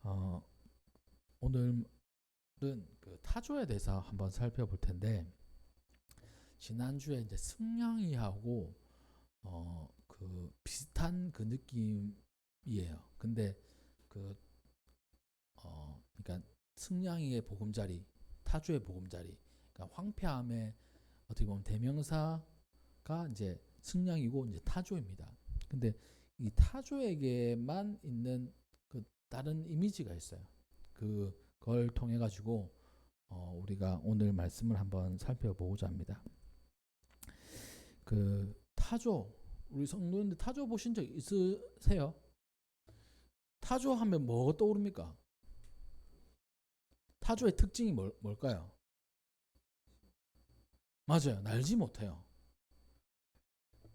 어, 오늘은 그 타조에 대해서 한번 살펴볼 텐데, 지난주에 이제 승냥이하고 그 비슷한 그 느낌이에요. 근데 그 그러니까 승냥이의 보금자리, 타조의 보금자리, 그러니까 황폐함의 어떻게 보면 대명사가 이제 승냥이고 이제 타조입니다. 근데 이 타조에게만 있는 그 다른 이미지가 있어요. 그걸 통해 가지고 우리가 오늘 말씀을 한번 살펴보고자 합니다. 그 타조, 우리 성도님들 타조 보신 적 있으세요? 타조 하면 뭐가 떠오릅니까? 타조의 특징이 뭘까요? 맞아요. 날지 못해요.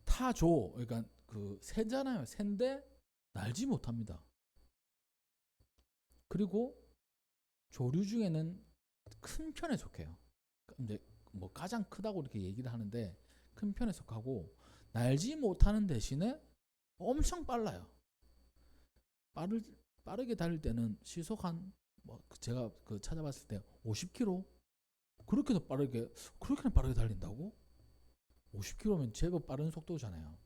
타조, 그러니까 그 새잖아요. 새인데 날지 못합니다. 그리고 조류 중에는 큰 편에 속해요. 이제 뭐 가장 크다고 이렇게 얘기를 하는데 큰 편에 속하고 날지 못하는 대신에 엄청 빨라요. 빠르 빠르게 달릴 때는 시속 한뭐 제가 그 찾아봤을 때 50km 그렇게나 빠르게 달린다고? 50km면 제법 빠른 속도잖아요.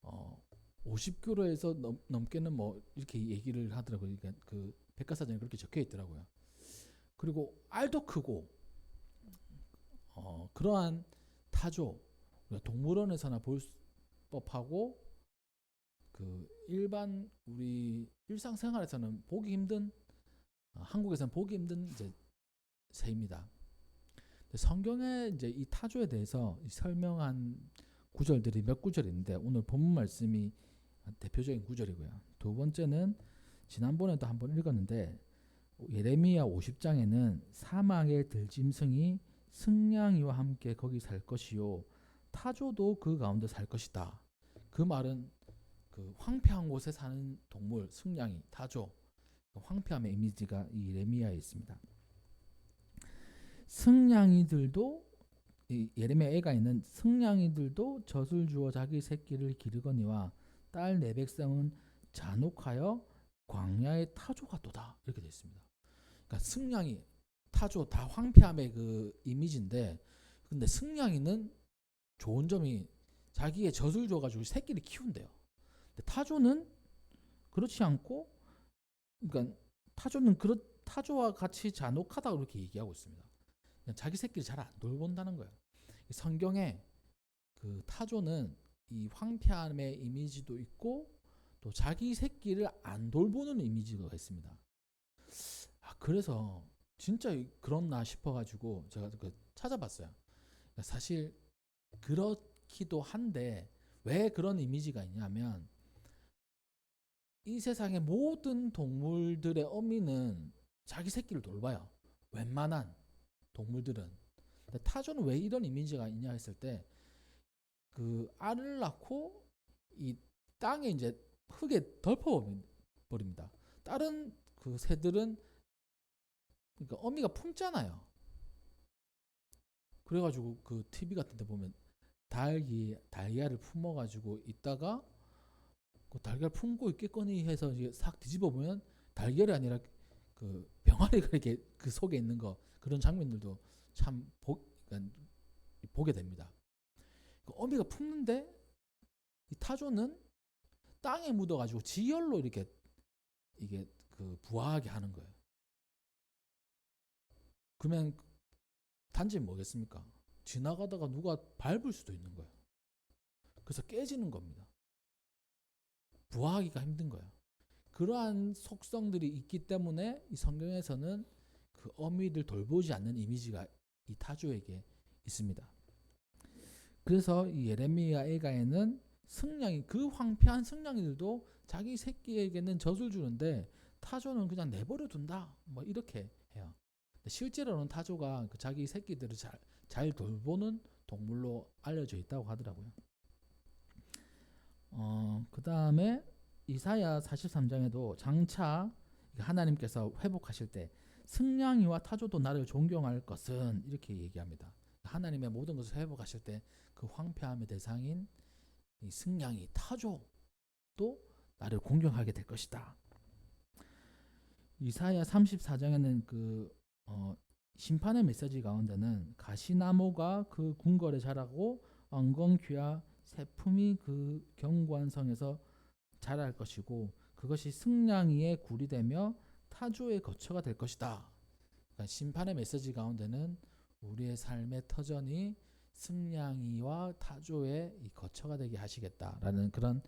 어 50km에서 넘게는 뭐 이렇게 얘기를 하더라고요. 그러니까 그 백과사전에 그렇게 적혀 있더라고요. 그리고 알도 크고 그러한 타조 우리가 동물원에서나 볼 법하고 그 일반 우리 일상생활에서는 보기 힘든 한국에서는 보기 힘든 이제 새입니다. 성경에 이제 이 타조에 대해서 설명한 구절들이 몇 구절 있는데 오늘 본문 말씀이 대표적인 구절이고요. 두 번째는 지난번에도 한번 읽었는데 예레미야 50장에는 사막의 들짐승이 승냥이와 함께 거기 살 것이요 타조도 그 가운데 살 것이다. 그 말은 그 황폐한 곳에 사는 동물 승냥이 타조 황폐함의 이미지가 이 예레미야에 있습니다. 승냥이들도 이 예레미야 애가 있는 승냥이들도 젖을 주어 자기 새끼를 기르거니와 딸 내 백성은 잔혹하여 광야의 타조가 또다 이렇게 되어 있습니다. 그러니까 승냥이 타조 다 황폐함의 그 이미지인데 근데 승냥이는 좋은 점이 자기의 젖을 줘가지고 새끼를 키운대요. 근데 타조는 그렇지 않고 그러니까 타조는 타조와 같이 잔혹하다 그렇게 얘기하고 있습니다. 자기 새끼를 잘 안 돌본다는 거예요. 성경에 그 타조는 이 황폐함의 이미지도 있고 또 자기 새끼를 안 돌보는 이미지가 있습니다. 그래서 진짜 그렇나 싶어가지고 제가 그 찾아봤어요. 사실 그렇기도 한데 왜 그런 이미지가 있냐면 이 세상의 모든 동물들의 어미는 자기 새끼를 돌봐요. 웬만한 동물들은. 근데 타조는 왜 이런 이미지가 있냐 했을 때 그 알을 낳고 이 땅에 이제 흙에 덮어버립니다. 다른 그 새들은 그러니까 어미가 품잖아요. 그래가지고 그 TV 같은 데 보면 달걀을 품어가지고 있다가 그 달걀 품고 있겠거니 해서 이제 싹 뒤집어 보면 달걀이 아니라 그 병아리가 이렇게 그 속에 있는 거 그런 장면들도 참 그러니까 보게 됩니다. 그 어미가 품는데 이 타조는 땅에 묻어가지고 지열로 이렇게 이게 그 부화하게 하는 거예요. 그러면 단점이 뭐겠습니까? 지나가다가 누가 밟을 수도 있는 거예요. 그래서 깨지는 겁니다. 부화하기가 힘든 거예요. 그러한 속성들이 있기 때문에 이 성경에서는 그 어미를 돌보지 않는 이미지가 이 타조에게 있습니다. 그래서 이 예레미야 애가에는 승냥이 그 황폐한 승냥이들도 자기 새끼에게는 젖을 주는데 타조는 그냥 내버려 둔다. 뭐 이렇게 해요. 실제로는 타조가 그 자기 새끼들을 잘 돌보는 동물로 알려져 있다고 하더라고요. 그 다음에 이사야 43장에도 장차 하나님께서 회복하실 때 승냥이와 타조도 나를 존경할 것은 이렇게 얘기합니다. 하나님의 모든 것을 회복하실 때 그 황폐함의 대상인 이 승냥이 타조도 나를 공경하게 될 것이다. 이사야 34장에는 심판의 메시지 가운데는 가시나무가 그 궁궐에 자라고 엉겅퀴와 새품이 그 견고한 성에서 자랄 것이고 그것이 승냥이의 굴이 되며 타조의 거처가 될 것이다. 그러니까 심판의 메시지 가운데는 우리의 삶의 터전이 승냥이와 타조의 이 거처가 되게 하시겠다라는 그런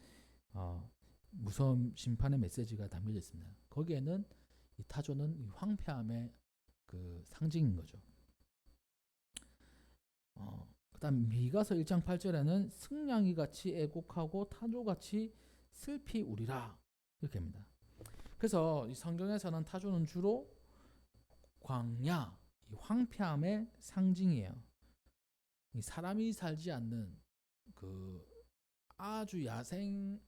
무서운 심판의 메시지가 담겨져 있습니다. 거기에는 이 타조는 이 황폐함의 그 상징인 거죠. 그다음 미가서 1장 8절에는 승냥이 같이 애곡하고 타조 같이 슬피 우리라 이렇게 합니다. 그래서 이 성경에서는 타조는 주로 광야, 이 황폐함의 상징이에요. 이 사람이 살지 않는 그 아주 야생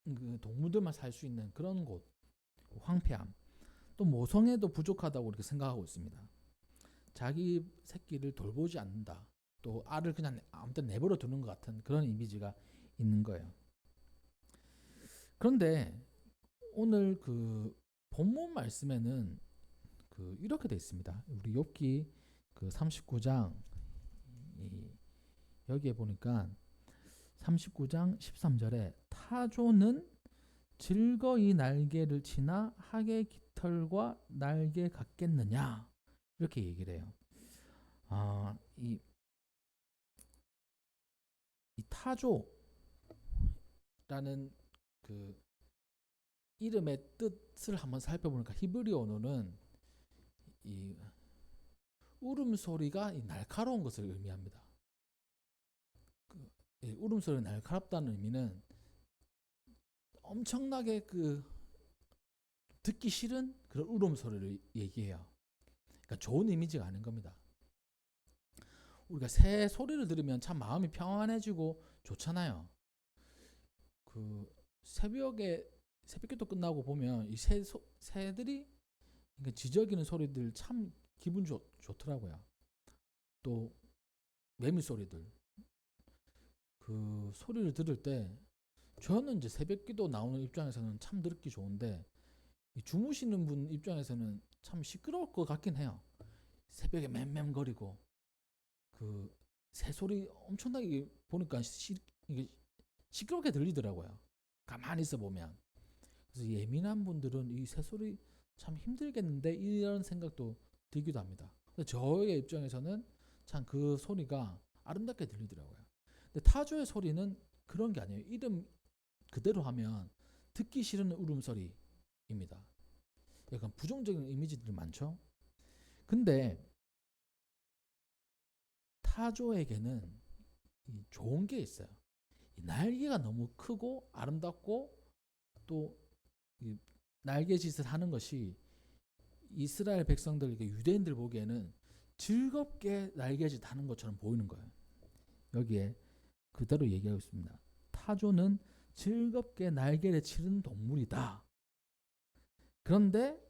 그 동물들만 살 수 있는 그런 곳, 황폐함. 또 모성애도 부족하다고 이렇게 생각하고 있습니다. 자기 새끼를 돌보지 않는다. 또 알을 그냥 아무 데나 내버려 두는 것 같은 그런 이미지가 있는 거예요. 그런데 오늘 그 본문 말씀에는 이렇게 돼 있습니다. 우리 욥기 39장 여기에 보니까 39장 13절에 타조는 즐거이 날개를 치나 학의 깃털과 날개 같겠느냐 이렇게 얘기를 해요. 이 타조라는 그 이름의 뜻을 한번 살펴보니까 히브리 언어는 이 울음소리가 날카로운 것을 의미합니다. 울음소리가 날카롭다는 의미는 엄청나게 듣기 싫은 그런 울음소리를 얘기해요. 그러니까 좋은 이미지가 아닌 겁니다. 우리가 새 소리를 들으면 참 마음이 평안해지고 좋잖아요. 새벽기도 끝나고 보면 이 새들이 지저귀는 소리들 참 기분 좋더라고요. 또 매미 소리들 그 소리를 들을 때 저는 이제 새벽기도 나오는 입장에서는 참 듣기 좋은데 주무시는 분 입장에서는 참 시끄러울 것 같긴 해요. 새벽에 맴맴거리고 새소리 엄청나게 보니까 이게 시끄럽게 들리더라고요. 가만히 있어 보면. 그래서 예민한 분들은 이 새소리 참 힘들겠는데 이런 생각도 들기도 합니다. 저의 입장에서는 참 그 소리가 아름답게 들리더라고요. 근데 타조의 소리는 그런 게 아니에요. 이름 그대로 하면 듣기 싫은 울음소리입니다. 약간 부정적인 이미지들이 많죠. 근데 타조에게는 좋은 게 있어요. 날개가 너무 크고 아름답고 또 날개짓을 하는 것이 이스라엘 백성들, 유대인들 보기에는 즐겁게 날개짓 하는 것처럼 보이는 거예요. 여기에 그대로 얘기하고 있습니다. 타조는 즐겁게 날개를 치는 동물이다. 그런데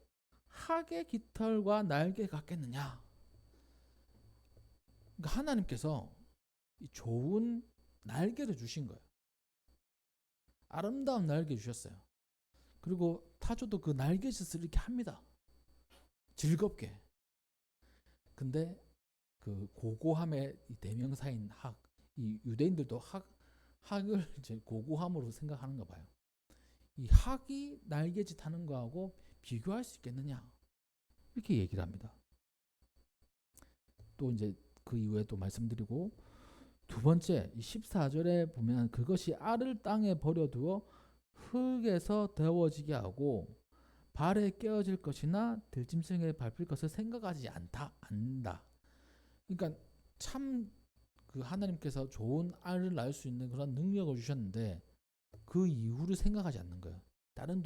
학의 깃털과 날개 같겠느냐? 그러니까 하나님께서 좋은 날개를 주신 거예요. 아름다운 날개 주셨어요. 그리고 타조도 그 날개짓을 이렇게 합니다. 즐겁게. 근데 고고함의 대명사인 학, 이 유대인들도 학을 이제 고고함으로 생각하는가 봐요. 이 학이 날개짓 하는 거하고 비교할 수 있겠느냐? 이렇게 얘기를 합니다. 또 이제 그 이후에 또 말씀드리고 두 번째 14절에 보면 그것이 알을 땅에 버려두어 흙에서 데워지게 하고 발에 깨어질 것이나 들짐승에 밟힐 것을 생각하지 않는다. 그러니까 참 하나님께서 좋은 알을 낳을 수 있는 그런 능력을 주셨는데 그 이후를 생각하지 않는 거예요. 다른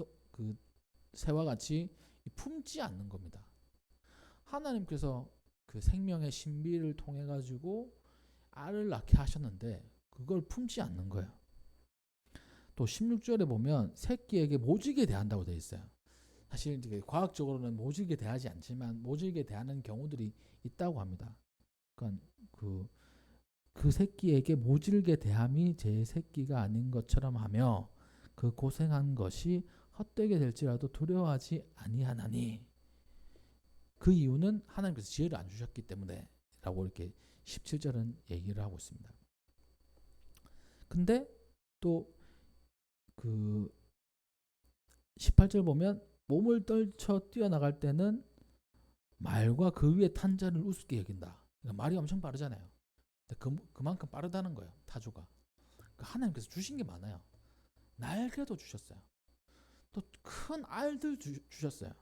새와 같이 품지 않는 겁니다. 하나님께서 그 생명의 신비를 통해 가지고 알을 낳게 하셨는데 그걸 품지 않는 거예요. 또 16절에 보면 새끼에게 모질게 대한다고 되어 있어요. 사실 이제 과학적으로는 모질게 대하지 않지만 모질게 대하는 경우들이 있다고 합니다. 그러니까 그 새끼에게 모질게 대함이 제 새끼가 아닌 것처럼 하며 그 고생한 것이 헛되게 될지라도 두려워하지 아니하나니 그 이유는 하나님께서 지혜를 안 주셨기 때문에 라고 이렇게 17절은 얘기를 하고 있습니다. 근데 또 그 18절 보면 몸을 떨쳐 뛰어나갈 때는 말과 그 위에 탄 자를 우습게 여긴다. 그러니까 말이 엄청 빠르잖아요. 근데 그만큼 빠르다는 거예요. 타조가. 그러니까 하나님께서 주신 게 많아요. 날개도 주셨어요. 또 큰 알들 주셨어요.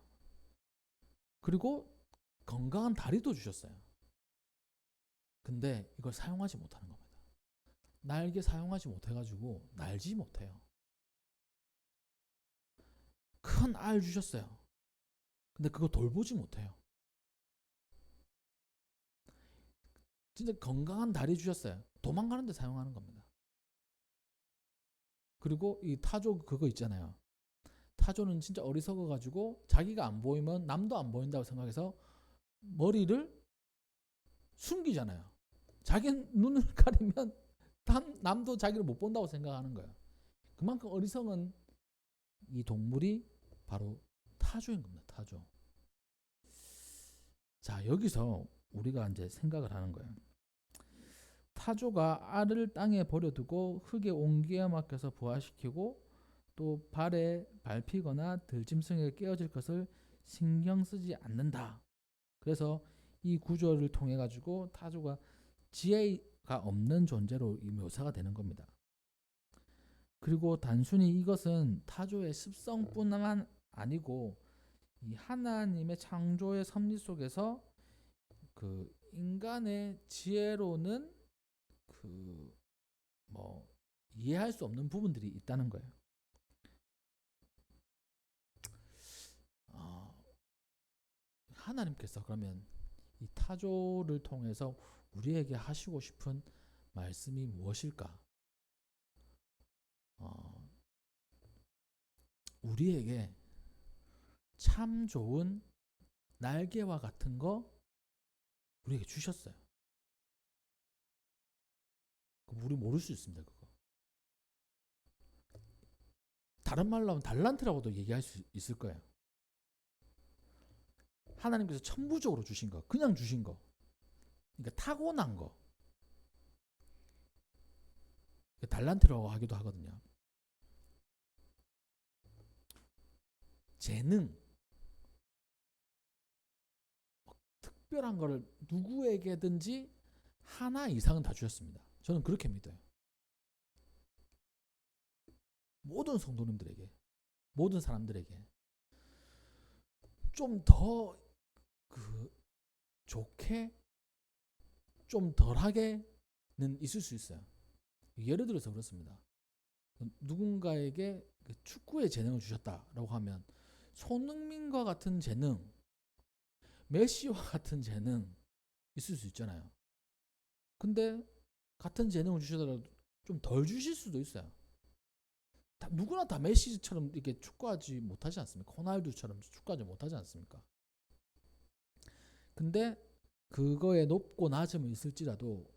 그리고 건강한 다리도 주셨어요. 근데 이걸 사용하지 못하는 겁니다. 날개 사용하지 못해가지고 날지 못해요. 큰 알 주셨어요. 근데 그거 돌보지 못해요. 진짜 건강한 다리 주셨어요. 도망가는 데 사용하는 겁니다. 그리고 이 타조 그거 있잖아요. 타조는 진짜 어리석어가지고 자기가 안 보이면 남도 안 보인다고 생각해서 머리를 숨기잖아요. 자기 눈을 가리면 남도 자기를 못 본다고 생각하는 거예요. 그만큼 어리석은 이 동물이 바로 타조인 겁니다. 타조. 자, 여기서 우리가 이제 생각을 하는 거예요. 타조가 알을 땅에 버려두고 흙에 옹기에 맡겨서 부화시키고 또 발에 밟히거나 들짐승에 깨어질 것을 신경 쓰지 않는다. 그래서 이 구조를 통해 가지고 타조가 지혜가 없는 존재로 묘사가 되는 겁니다. 그리고 단순히 이것은 타조의 습성뿐만 아니고 이 하나님의 창조의 섭리 속에서 그 인간의 지혜로는 그 뭐 이해할 수 없는 부분들이 있다는 거예요. 하나님께서 그러면 이 타조를 통해서 우리에게 하시고 싶은 말씀이 무엇일까? 우리에게 참 좋은 날개와 같은 거 우리에게 주셨어요. 우리 모를 수 있습니다. 그거. 다른 말로 하면 달란트라고도 얘기할 수 있을 거예요. 하나님께서 천부적으로 주신 거, 그냥 주신 거, 그러니까 타고난 거, 달란트라고 하기도 하거든요. 재능, 특별한 거를 누구에게든지 하나 이상은 다 주셨습니다. 저는 그렇게 믿어요. 모든 성도님들에게, 모든 사람들에게 좀 더 좋게, 좀 덜하게는 있을 수 있어요. 예를 들어서 그렇습니다. 누군가에게 축구의 재능을 주셨다라고 하면 손흥민과 같은 재능, 메시와 같은 재능 있을 수 있잖아요. 근데 같은 재능을 주시더라도 좀 덜 주실 수도 있어요. 누구나 다 메시처럼 이렇게 축구하지 못하지 않습니까? 호날두처럼 축구하지 못하지 않습니까? 근데 그거에 높고 낮음이 있을지라도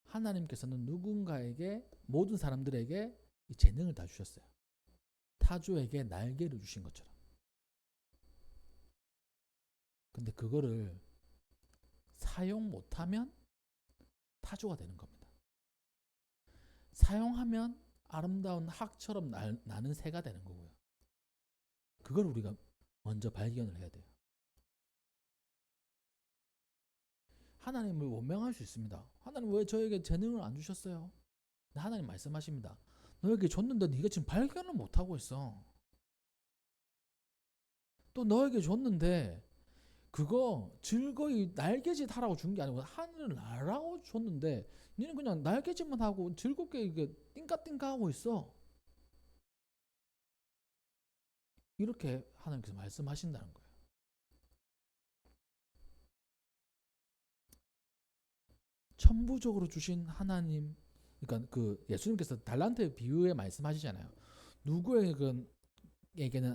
하나님께서는 누군가에게, 모든 사람들에게 이 재능을 다 주셨어요. 타조에게 날개를 주신 것처럼. 근데 그거를 사용 못하면 타조가 되는 겁니다. 사용하면 아름다운 학처럼 나는 새가 되는 거고요. 그걸 우리가 먼저 발견을 해야 돼요. 하나님을 원망할 수 있습니다. 하나님 왜 저에게 재능을 안 주셨어요? 하나님 말씀하십니다. 너에게 줬는데 네가 지금 발견을 못하고 있어. 또 너에게 줬는데 그거 즐거이 날개짓 하라고 준 게 아니고 하늘을 날라고 줬는데 너는 그냥 날개짓만 하고 즐겁게 이게 띵까띵까 하고 있어. 이렇게 하나님께서 말씀하신다는 거예요. 천부적으로 주신 하나님, 그러니까 그 예수님께서 달란트의 비유에 말씀하시잖아요. 누구에게는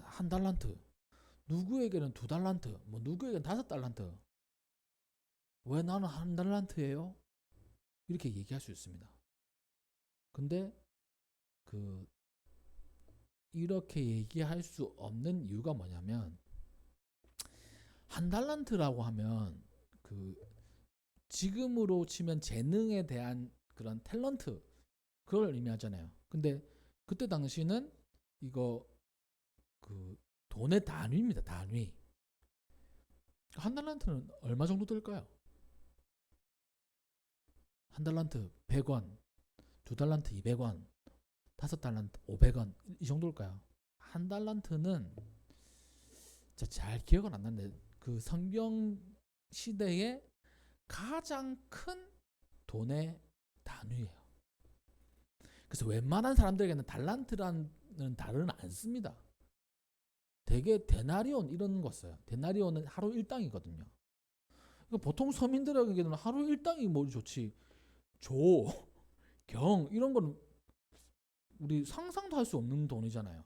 한 달란트, 누구에게는 두 달란트, 뭐 누구에게는 5달란트. 왜 나는 한 달란트예요? 이렇게 얘기할 수 있습니다. 근데 그 이렇게 얘기할 수 없는 이유가 뭐냐면, 한 달란트라고 하면 그 지금으로 치면 재능에 대한 그런 탤런트, 그걸 의미하잖아요. 근데 그때 당시는 이거 그 돈의 단위입니다. 단위. 한 달란트는 얼마 정도 들까요? 한 달란트 100원, 두 달란트 200원, 다섯 달란트 500원, 이 정도일까요? 한 달란트는 잘 기억은 안 나는데 그 성경 시대에 가장 큰 돈의 단위예요. 그래서 웬만한 사람들에게는 달란트라는 단어는 안 씁니다. 대개 데나리온 이런 거 써요. 데나리온은 하루 일당이거든요. 그러니까 보통 서민들에게는 하루 일당이 뭐 좋지, 조, 경 이런 거는 우리 상상도 할 수 없는 돈이잖아요.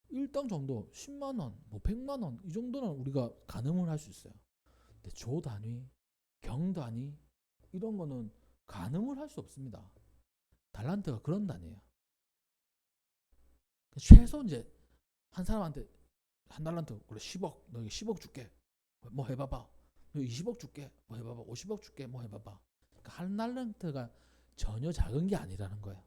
일당 정도 10만 원, 뭐 100만 원 이 정도는 우리가 가늠을 할 수 있어요. 근데 조 단위, 경 단위 이런 거는 가늠을 할 수 없습니다. 달란트가 그런 단위예요. 최소 이제 한 사람한테 한 달란트 그래 10억, 너에게 10억 줄게, 뭐 해봐봐. 20억 줄게, 뭐 해봐봐. 50억 줄게, 뭐 해봐봐. 그러니까 한 달란트가 전혀 작은 게 아니라는 거예요.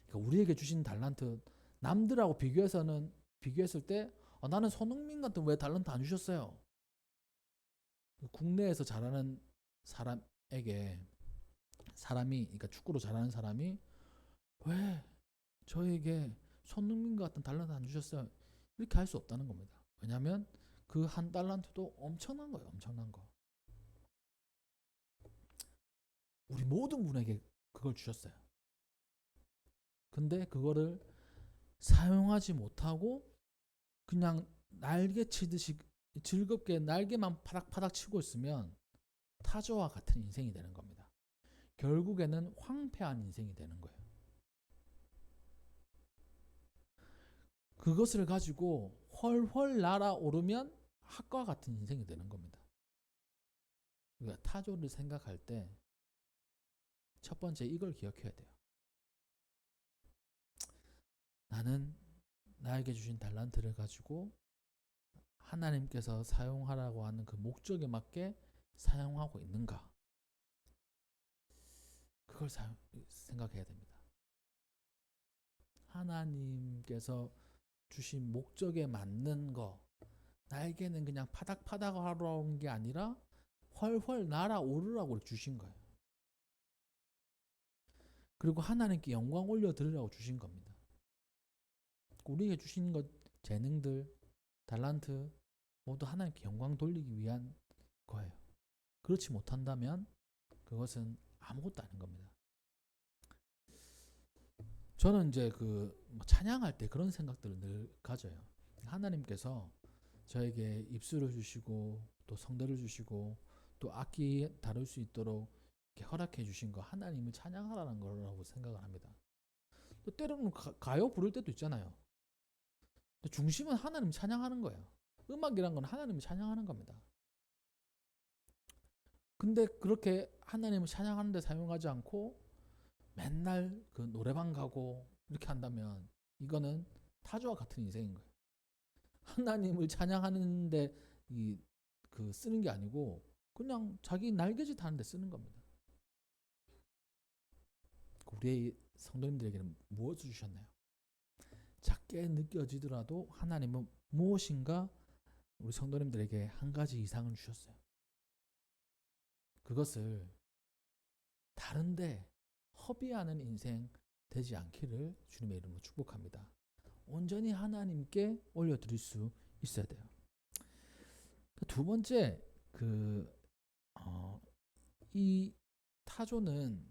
그러니까 우리에게 주신 달란트, 남들하고 비교했을 때 나는 손흥민 같은 왜 달란트 안 주셨어요? 국내에서 잘하는 사람이, 그러니까 축구로 잘하는 사람이 왜 저에게 손흥민 같은 달란트 안 주셨어요? 이렇게 할 수 없다는 겁니다. 왜냐하면 그 한 달란트도 엄청난 거예요. 엄청난 거. 우리 모든 분에게 그걸 주셨어요. 근데 그거를 사용하지 못하고 그냥 날개 치듯이 즐겁게 날개만 파닥파닥 치고 있으면 타조와 같은 인생이 되는 겁니다. 결국에는 황폐한 인생이 되는 거예요. 그것을 가지고 훨훨 날아오르면 학과 같은 인생이 되는 겁니다. 우리가 타조를 생각할 때 첫 번째 이걸 기억해야 돼요. 나는 나에게 주신 달란트를 가지고 하나님께서 사용하라고 하는 그 목적에 맞게 사용하고 있는가? 그걸 생각해야 됩니다. 하나님께서 주신 목적에 맞는 거, 나에게는 그냥 파닥파닥 하러 온 게 아니라 훨훨 날아오르라고 주신 거예요. 그리고 하나님께 영광 올려드리라고 주신 겁니다. 우리에게 주신 것, 재능들, 달란트 모두 하나님께 영광 돌리기 위한 거예요. 그렇지 못한다면 그것은 아무것도 아닌 겁니다. 저는 이제 찬양할 때 그런 생각들을 늘 가져요. 하나님께서 저에게 입술을 주시고 또 성대를 주시고 또 악기 다룰 수 있도록 이렇게 허락해 주신 거, 하나님을 찬양하라는 거라고 생각을 합니다. 또 때로는 가요 부를 때도 있잖아요. 근데 중심은 하나님 찬양하는 거예요. 음악이란 건 하나님을 찬양하는 겁니다. 근데 그렇게 하나님을 찬양하는 데 사용하지 않고 맨날 그 노래방 가고 이렇게 한다면 이거는 타조와 같은 인생인 거예요. 하나님을 찬양하는데 쓰는 게 아니고 그냥 자기 날개짓 하는데 쓰는 겁니다. 우리 성도님들에게는 무엇을 주셨나요? 작게 느껴지더라도 하나님은 무엇인가 우리 성도님들에게 한 가지 이상을 주셨어요. 그것을 다른데 허비하는 인생 되지 않기를 주님의 이름으로 축복합니다. 온전히 하나님께 올려드릴 수 있어야 돼요. 두 번째, 이 타조는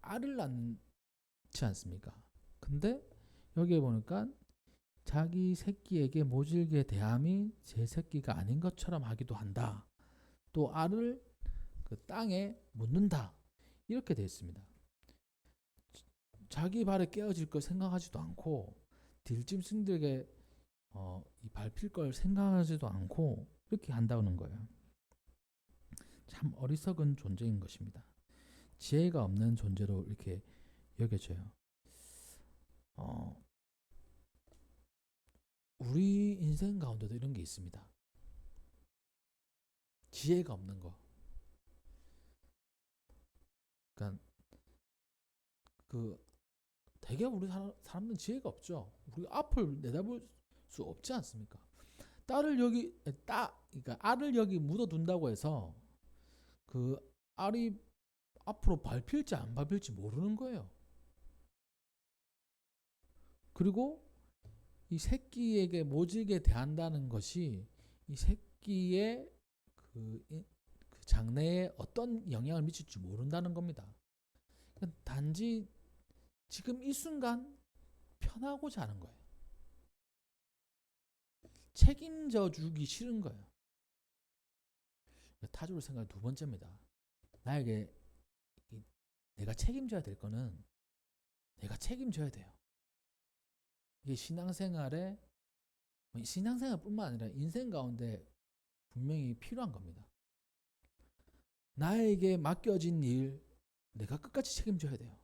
알을 낳지 않습니까? 근데 여기에 보니까 자기 새끼에게 모질게 대함이 제 새끼가 아닌 것처럼 하기도 한다. 또 알을 그 땅에 묻는다. 이렇게 되어 있습니다. 자기 발에 깨어질 걸 생각하지도 않고 딜짐승들에게 밟힐 걸 생각하지도 않고 이렇게 한다는 거예요. 참 어리석은 존재인 것입니다. 지혜가 없는 존재로 이렇게 여겨져요. 어, 우리 인생 가운데도 이런 게 있습니다. 지혜가 없는 거. 그러니까 그 대개 우리 사람들은 지혜가 없죠. 우리 앞을 내다볼 수 없지 않습니까? 그러니까 알을 여기 묻어둔다고 해서 그 알이 앞으로 밟힐지 안 밟힐지 모르는 거예요. 그리고 이 새끼에게 모질게 대한다는 것이 이 새끼의 그 장래에 어떤 영향을 미칠지 모른다는 겁니다. 그러니까 단지 지금 이 순간 편하고자 하는 거예요. 책임져 주기 싫은 거예요. 타조를 생각할 두 번째입니다. 나에게 내가 책임져야 될 거는 내가 책임져야 돼요. 이게 신앙생활뿐만 아니라 인생 가운데 분명히 필요한 겁니다. 나에게 맡겨진 일 내가 끝까지 책임져야 돼요.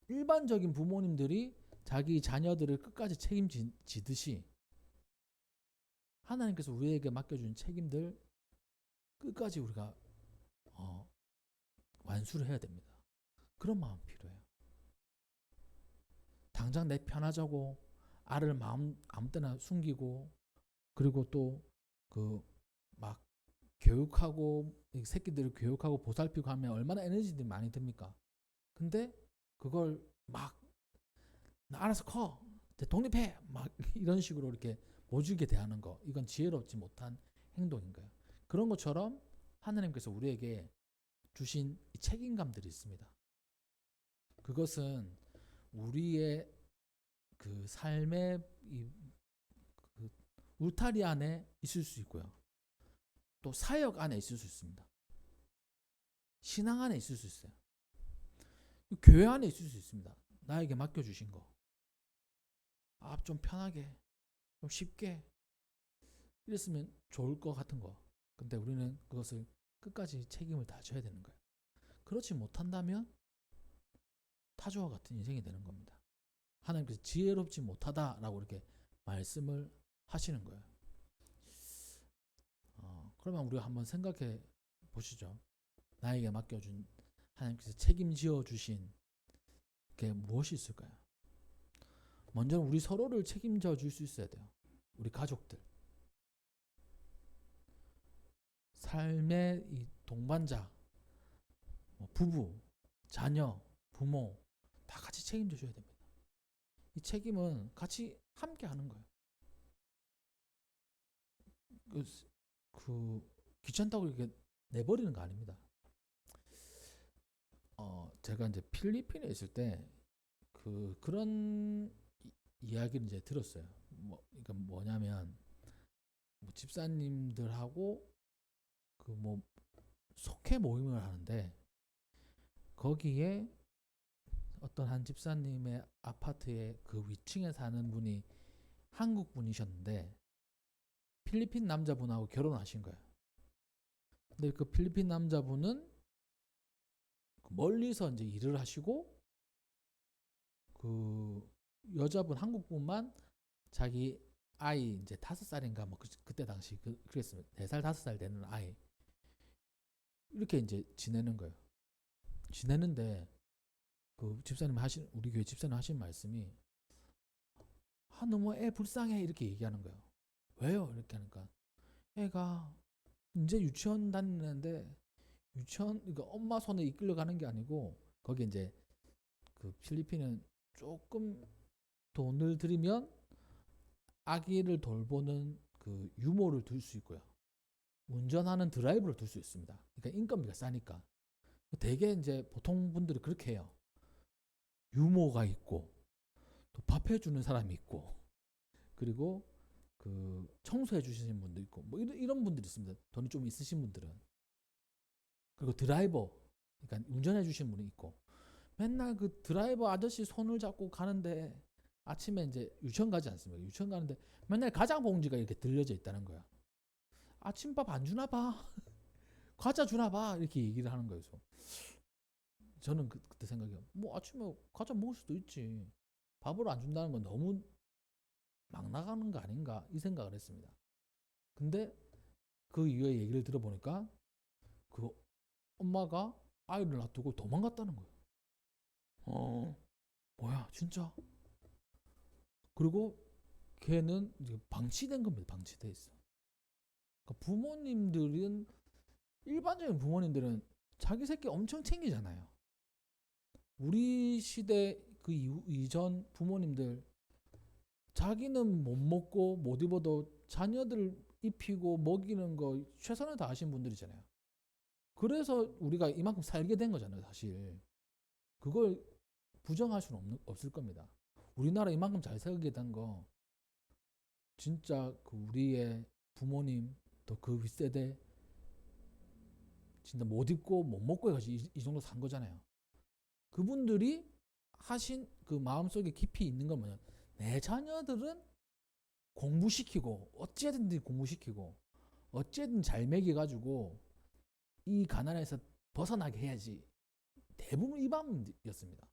일반적인 부모님들이 자기 자녀들을 끝까지 책임지듯이 하나님께서 우리에게 맡겨준 책임들 끝까지 우리가 완수를 해야 됩니다. 그런 마음 필요해요. 당장 내 편하자고 알을 아무 때나 숨기고 그리고 또 그 막 교육하고 새끼들을 교육하고 보살피고 하면 얼마나 에너지들이 많이 듭니까? 근데 그걸 막 나 알아서 커 독립해 막 이런 식으로 이렇게 모질게 대하는 거 이건 지혜롭지 못한 행동인 거예요. 그런 것처럼 하나님께서 우리에게 주신 책임감들이 있습니다. 그것은 우리의 그 삶의 그 울타리 안에 있을 수 있고요. 또 사역 안에 있을 수 있습니다. 신앙 안에 있을 수 있어요. 교회 안에 있을 수 있습니다. 나에게 맡겨주신 거. 좀 편하게, 좀 쉽게 이랬으면 좋을 것 같은 거. 근데 우리는 그것을 끝까지 책임을 다져야 되는 거예요. 그렇지 못한다면 타조와 같은 인생이 되는 겁니다. 하나님께서 지혜롭지 못하다라고 이렇게 말씀을 하시는 거예요. 그러면 우리가 한번 생각해 보시죠. 나에게 맡겨준 하나님께서 책임지어 주신 게 무엇이 있을까요? 먼저 우리 서로를 책임져 줄 수 있어야 돼요. 우리 가족들. 삶의 이 동반자, 부부, 자녀, 부모 다 같이 책임져 줘야 됩니다. 이 책임은 같이 함께 하는 거예요. 귀찮다고 이렇게 내버리는 거 아닙니다. 제가 이제 필리핀에 있을 때 그런 이야기를 이제 들었어요. 그러니까 뭐냐면 집사님들하고 속회 모임을 하는데 거기에 어떤 한 집사님의 아파트에 그 위층에 사는 분이 한국 분이셨는데 필리핀 남자분하고 결혼하신 거예요. 근데 그 필리핀 남자분은 멀리서 이제 일을 하시고 그 여자분 한국분만 자기 아이 이제 5살인가 그때 당시 그랬으면 4살 5살 되는 아이 이렇게 이제 지내는 거예요. 지내는데 우리 교회 집사님 하신 말씀이 너무 애 불쌍해 이렇게 얘기하는 거예요. 왜요? 이렇게 하니까 애가 이제 유치원 다니는데 그러니까 엄마 손에 이끌려가는 게 아니고 거기 이제 그 필리핀은 조금 돈을 들이면 아기를 돌보는 그 유모를 둘 수 있고요. 운전하는 드라이버를 둘 수 있습니다. 그러니까 인건비가 싸니까. 대개 이제 보통 분들이 그렇게 해요. 유모가 있고 또 밥 해주는 사람이 있고 그리고 그 청소해 주시는 분도 있고 이런 분들이 있습니다. 돈이 좀 있으신 분들은. 그리고 드라이버 그러니까 운전해 주시는 분이 있고 맨날 그 드라이버 아저씨 손을 잡고 가는데 아침에 이제 유치원 가지 않습니까? 유치원 가는데 맨날 가장 봉지가 이렇게 들려져 있다는 거야. 아침밥 안 주나 봐. 과자 주나 봐. 이렇게 얘기를 하는 거예요. 저는 그때 생각해요. 뭐 아침에 과자 먹을 수도 있지. 밥을 안 준다는 건 너무 막 나가는 거 아닌가 이 생각을 했습니다. 근데 그 이후에 얘기를 들어보니까 그 엄마가 아이를 놔두고 도망갔다는 거예요. 뭐야 진짜? 그리고 걔는 이제 방치된 겁니다. 방치돼 있어. 그러니까 부모님들은 일반적인 부모님들은 자기 새끼 엄청 챙기잖아요. 우리 시대 그 이전 부모님들 자기는 못 먹고 못 입어도 자녀들 입히고 먹이는 거 최선을 다하신 분들이잖아요. 그래서 우리가 이만큼 살게 된 거잖아요, 사실. 그걸 부정할 수는 없을 겁니다. 우리나라 이만큼 잘 살게 된 거 진짜 그 우리의 부모님 또 그 윗세대 진짜 못 입고 못 먹고 해가지고 이 정도 산 거잖아요. 그분들이 하신 그 마음속에 깊이 있는 건 뭐냐? 내 자녀들은 공부시키고 어찌든지 공부시키고 어찌든 잘 먹여가지고 이 가난에서 벗어나게 해야지. 대부분 이 마음이었습니다.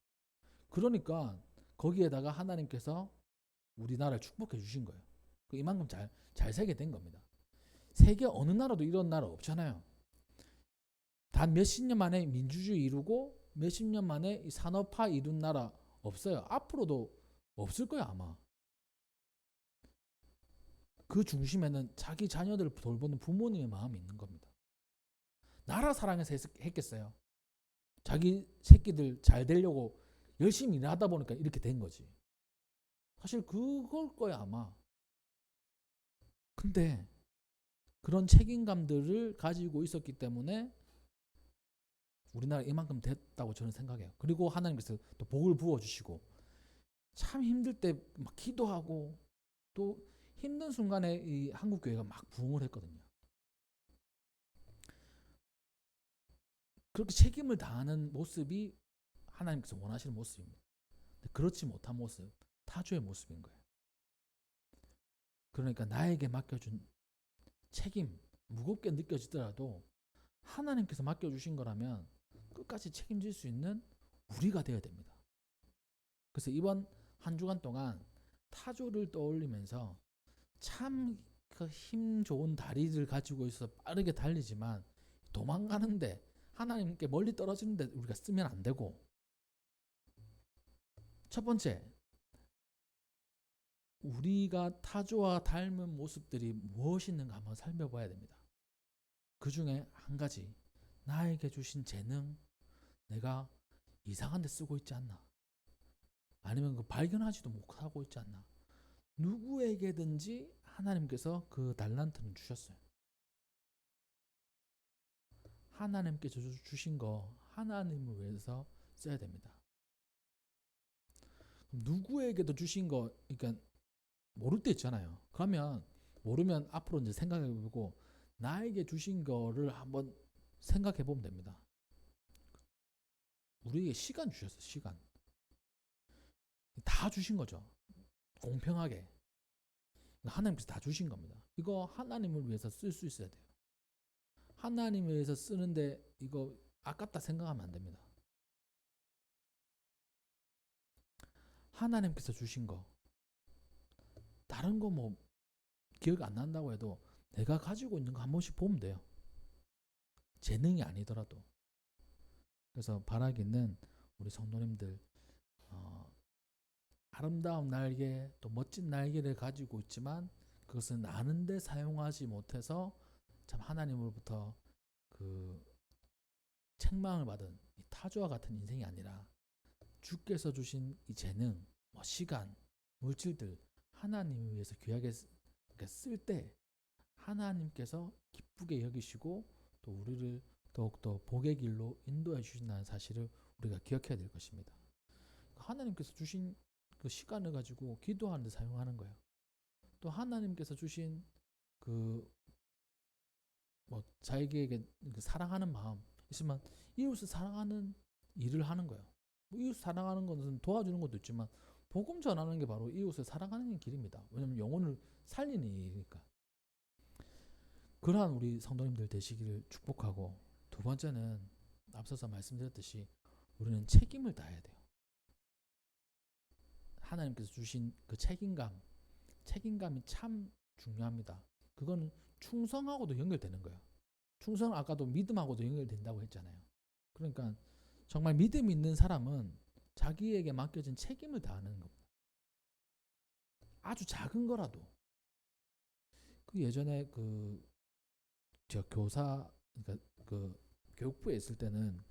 그러니까 거기에다가 하나님께서 우리나라를 축복해 주신 거예요. 이만큼 잘 살게 된 겁니다. 세계 어느 나라도 이런 나라 없잖아요. 단 몇십 년 만에 민주주의 이루고 몇십 년 만에 산업화 이룬 나라 없어요. 앞으로도 없을 거야 아마. 그 중심에는 자기 자녀들을 돌보는 부모님의 마음이 있는 겁니다. 나라 사랑해서 했겠어요. 자기 새끼들 잘 되려고 열심히 일하다 보니까 이렇게 된 거지. 사실 그걸 거야 아마. 근데 그런 책임감들을 가지고 있었기 때문에 우리나라 이만큼 됐다고 저는 생각해요. 그리고 하나님께서 또 복을 부어주시고 참 힘들 때 막 기도하고 또 힘든 순간에 이 한국 교회가 막 부흥을 했거든요. 그렇게 책임을 다하는 모습이 하나님께서 원하시는 모습입니다. 그렇지 못한 모습, 타조의 모습인 거예요. 그러니까 나에게 맡겨준 책임 무겁게 느껴지더라도 하나님께서 맡겨주신 거라면 끝까지 책임질 수 있는 우리가 되어야 됩니다. 그래서 이번 한 주간 동안 타조를 떠올리면서 참 그 힘 좋은 다리를 가지고 있어서 빠르게 달리지만 도망가는데 하나님께 멀리 떨어지는데 우리가 쓰면 안 되고, 첫 번째 우리가 타조와 닮은 모습들이 무엇이 있는가 한번 살펴봐야 됩니다. 그 중에 한 가지, 나에게 주신 재능 내가 이상한 데 쓰고 있지 않나, 아니면 그 발견하지도 못하고 있지 않나. 누구에게든지 하나님께서 그 달란트는 주셨어요. 하나님께서 주신 거 하나님을 위해서 써야 됩니다. 누구에게도 주신 거, 그러니까 모를 때 있잖아요. 그러면 모르면 앞으로 이제 생각해보고 나에게 주신 거를 한번 생각해보면 됩니다. 우리에게 시간 주셨어요. 시간 다 주신 거죠. 공평하게 하나님께서 다 주신 겁니다. 이거 하나님을 위해서 쓸 수 있어야 돼요. 하나님을 위해서 쓰는데 이거 아깝다 생각하면 안 됩니다. 하나님께서 주신 거 다른 거 뭐 기억 안 난다고 해도 내가 가지고 있는 거 한 번씩 보면 돼요. 재능이 아니더라도. 그래서 바라기는 우리 성도님들 아름다운 날개 또 멋진 날개를 가지고 있지만 그것은 아는데 사용하지 못해서 참 하나님으로부터 그 책망을 받은 이 타조와 같은 인생이 아니라 주께서 주신 이 재능, 뭐 시간, 물질들 하나님을 위해서 귀하게 쓸 때 하나님께서 기쁘게 여기시고 또 우리를 더욱더 복의 길로 인도해 주신다는 사실을 우리가 기억해야 될 것입니다. 하나님께서 주신 그 시간을 가지고 기도하는 데 사용하는 거예요. 또 하나님께서 주신 그 뭐 자기에게 사랑하는 마음 있으면 이웃을 사랑하는 일을 하는 거예요. 뭐 이웃 사랑하는 것은 도와주는 것도 있지만 복음 전하는 게 바로 이웃을 사랑하는 길입니다. 왜냐하면 영혼을 살리는 일이니까. 그러한 우리 성도님들 되시기를 축복하고, 두 번째는 앞서서 말씀드렸듯이 우리는 책임을 다해야 돼요. 하나님께서 주신 그 책임감이 참 중요합니다. 그거는 충성하고도 연결되는 거예요. 충성은 아까도 믿음하고도 연결된다고 했잖아요. 그러니까 정말 믿음 있는 사람은 자기에게 맡겨진 책임을 다하는 겁니다. 아주 작은 거라도. 그 예전에 저 교사, 그러니까 그 교육부에 있을 때는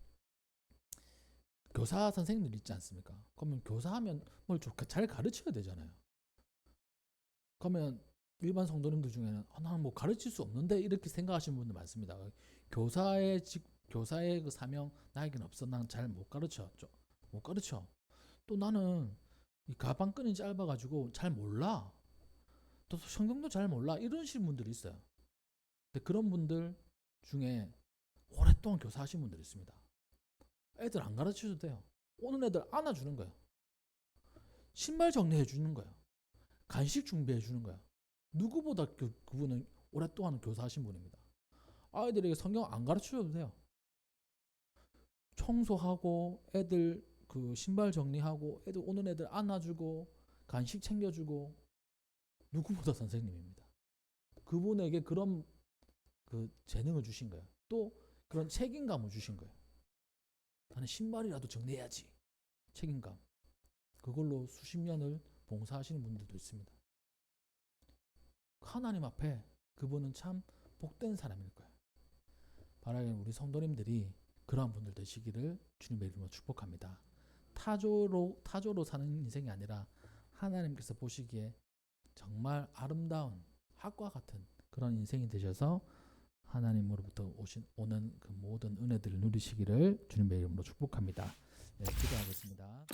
교사 선생님들 있지 않습니까? 그러면 교사하면 뭘 잘 가르쳐야 되잖아요. 그러면 일반 성도님들 중에는 나는 뭐 가르칠 수 없는데 이렇게 생각하시는 분들 많습니다. 교사의 그 사명 나에게는 없어. 난 잘 못 가르쳐. 못 가르쳐. 또 나는 이 가방끈이 짧아가지고 잘 몰라. 또 성경도 잘 몰라. 이러신 분들이 있어요. 근데 그런 분들 중에 오랫동안 교사하신 분들이 있습니다. 애들 안 가르쳐도 돼요. 오는 애들 안아주는 거예요. 신발 정리해 주는 거예요. 간식 준비해 주는 거예요. 누구보다 그분은 오랫동안 교사하신 분입니다. 아이들에게 성경 안 가르쳐줘도 돼요. 청소하고 애들 그 신발 정리하고 애들 오는 애들 안아주고 간식 챙겨주고 누구보다 선생님입니다. 그분에게 그런 그 재능을 주신 거예요. 또 그런 책임감을 주신 거예요. 나는 신발이라도 정리해야지. 책임감. 그걸로 수십 년을 봉사하시는 분들도 있습니다. 하나님 앞에 그분은 참 복된 사람일 거예요. 바라기는 우리 성도님들이 그러한 분들 되시기를 주님의 이름으로 축복합니다. 타조로 사는 인생이 아니라 하나님께서 보시기에 정말 아름다운 학과 같은 그런 인생이 되셔서 하나님으로부터 오는 그 모든 은혜들을 누리시기를 주님의 이름으로 축복합니다. 네, 기도하겠습니다.